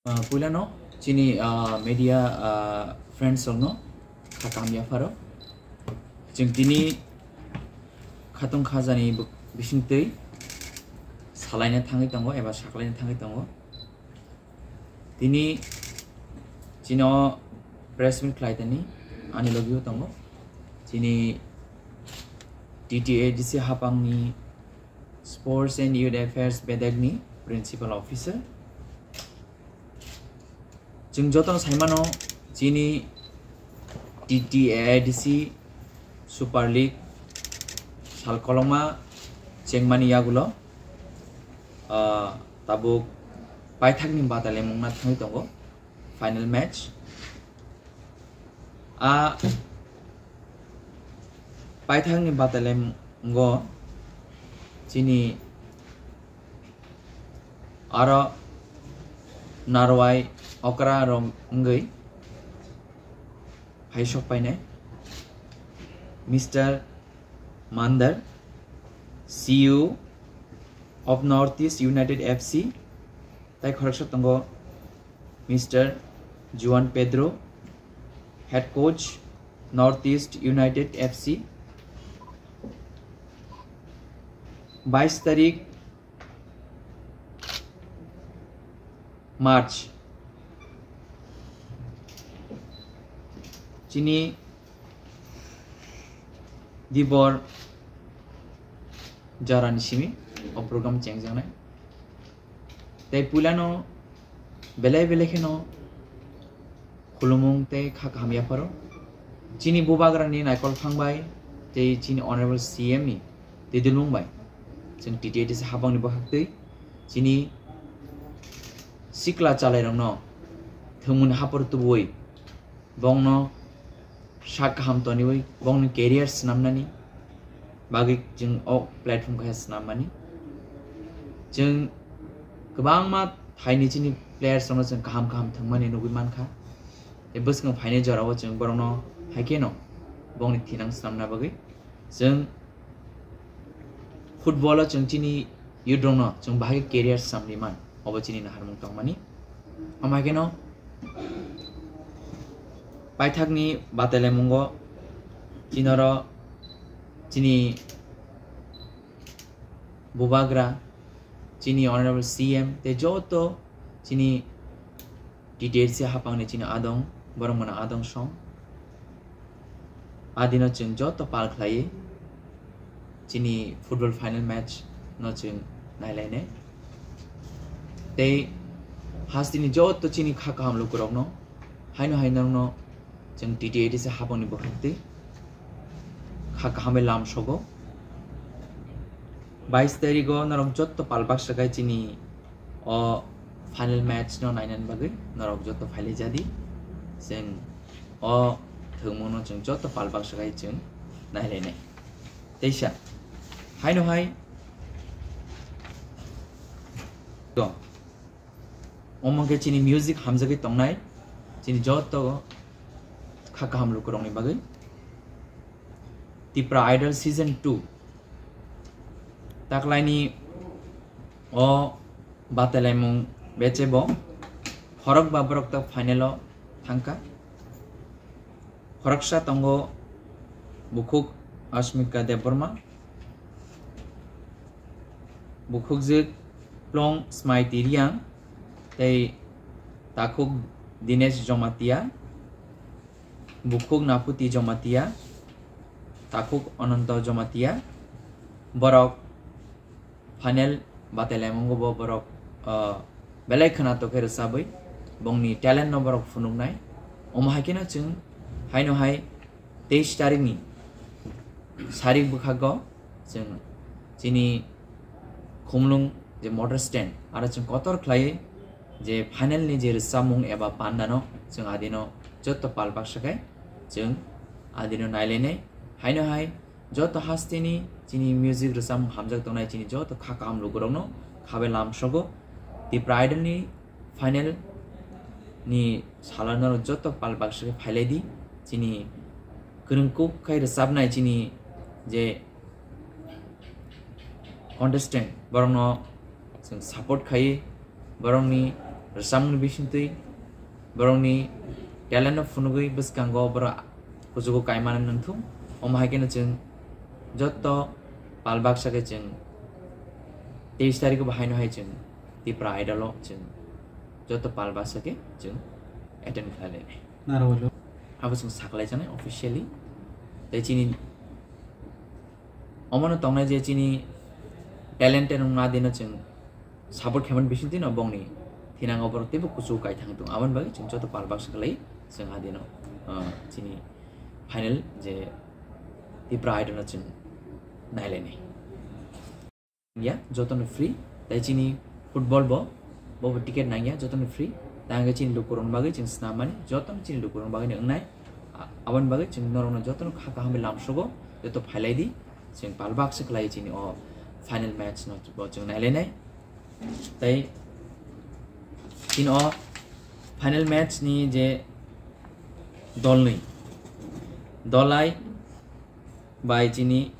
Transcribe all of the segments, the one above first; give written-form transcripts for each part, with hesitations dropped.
पुलानो चिनी media friends लोगनो खाकाम याफारो जों दिनै खातुं खाजानि बिसिंतै सालायनो थाङै दङ एबा साख्लायनो थाङै दङ दिनै चिनो प्रेस मिट खालायदोनि आनि लगियो दङ चिनी DTADC हापांनि स्पोर्ट्स एंड यूथ अफेयर्स बेदेगनि प्रिंसिपल ऑफिसर जों जतन साइमानो चिनी DTADC सुपार लीग सालकलमा चेंगमानी यागुलो ताबुक पाइथाकनि बादाले मुंना थाङै दङ फाइनल मैच पाइथाकनि बादाले मुंगो चिनी आरो नारवाई ओकरा रंगै हाइशक पाइने मिस्टर मांदर CEO of Northeast United FC ताई खरकसा तंगो मिस्टर जुआन Pedro head coach Northeast United FC 22 तारीख मार्च चिनी दिबर जारानि सिमी और प्रोग्राम चेंज जाने ते पुलानो बेले खेनो खुलुमुंग ते खाकामिया परो चिनी बुबाग्रानि नायकल फांबाय ते चिनी ऑनरेबल CM नि ते दिलमुंबाय जों DTADC हाबांनि बहागदै चिनी सिक्ला चालायरंनो थोमुन हापर तुबुय बंनो शाक हामतनिवै बंनो कैरियर स्नामनानि बागै जों ओ प्लेटफॉर्म का स्नामनानि जों गोबां मा थाइनि चिनी प्लेयर्स दङ जों गाहाम थांमानि नुगै मानखा ए बसखौ फाइनल जराव जों बरनो हाइकेनो बंनि थिनां स्नामना बागै जों फुटबल जों चिनी युद्रनो जों बागै कैरियर स्नामनि मान अबचिनी नाहारमुं तंमानि अमाकेनो पाइथाकनि बातेले मुंगो चिनरो चिनी बुबाग्रा चिनी ऑनरेबल CM ते जोतो चिनी DTADC हापांनि चिनी आदं बरमना आदं सं आदिनो जों जोतो पाल खलायो चिनी फुटबल फाइनल मैच न जों नायलायने ते हास्तिनि जोतो चिनी खाका हमलो करगनो हाइनो जों DTADC हापांनि बखते खाका हमें लाम सगो 22 तारिखो नरक जोतो पालबाक सगाय चिनी ओ फाइनल मैच न नायनान बागै नरक जोतो फाइले जादि जों ओ थोमोनो जों जोतो पालबाक सगाय जों नायलायने तेसा हाइनो हाय तो ओमके चिनी म्यूजिक हमजगे तंगनाय चिनी जोतो खाका हमलो करंनि बागै तिप्रा आइडल सीजन 2 ताकलाइनी ओ बातेलाइमुं बेचेबो फरक बाबरक तक फाइनलो थांका फरकसा तंगो बुखुक अस्मिका देबबर्मा बुखुकजिक प्लं स्माइति रियां तै ताकुक दिनेश जमातिया बुखुक नापुति जमातिया ताकुक अनंत जमातिया बरक फाइनल बातेलाइमुंगो बरक बेलाय खोनातो के रसाबै बंनि टैलेंट न बरक फुनुंनाय अमहाकेनो जों हाइनो हाय 23 तारिखनि सारिक बुखागो जों चिनी खुमलुं जे मटर स्टैंड आरो जों कतर खलायो जे फाइनल नि जे रसामुं एबा पान्दानो जों आदिनो जतो पालबाक सगाय जों आदिनो नायलायनाय हाइनो हाय जतो हास्तिनि चिनी म्यूजिक रसाम हामजक तंनाय चिनी जतो खाका हमलो गरंनो खाबे लाम सगो दि प्राइडल नि फाइनल नि सालानो जतो पालबाक सगाय फाइलेदि चिनी गरंको खाय रसाबनाय चिनी जे कन्टेस्टेंट बरंनो जों सपोर्ट खायो बरंनि Samung Bishintui, Baroni, Galan of Funugui, Buskango, Bra, Kuzuko Kaiman and Tum, Omahakin, Jotto, Palbak Sakachin, the historical behind Hachin, the pride a lot, Jotto Palbasake, attend Kale. I was in Sakalajana officially. The Chini Omano Tona Jachini talent and Madinachin support Cameron Bishintin or Boni, Tinang over Tibu Kusukai Tang to Avan Bag, Chinchota Palbasakali, Sangadino, Chini final, the pride on a chin Nilene. Yeah, Joton free, the Chini football ball, Bob ticket Naya, Joton free, Tangachin Lukuron baggage in Snaman, Joton Chin Lukuron baggage night. Awan bagai cing norong joton kakak hamil lam sugo, itu highlight di cing palbak sekelai cini final match not buat cing nilai. Tapi cing final match ni je dolai by cini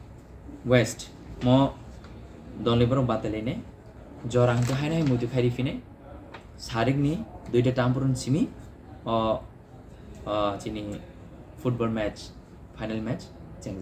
west mo dolai baru batal ini jorang jahai nai mutu khari fine sarik ni duita tampurun simi cini football match, final match, change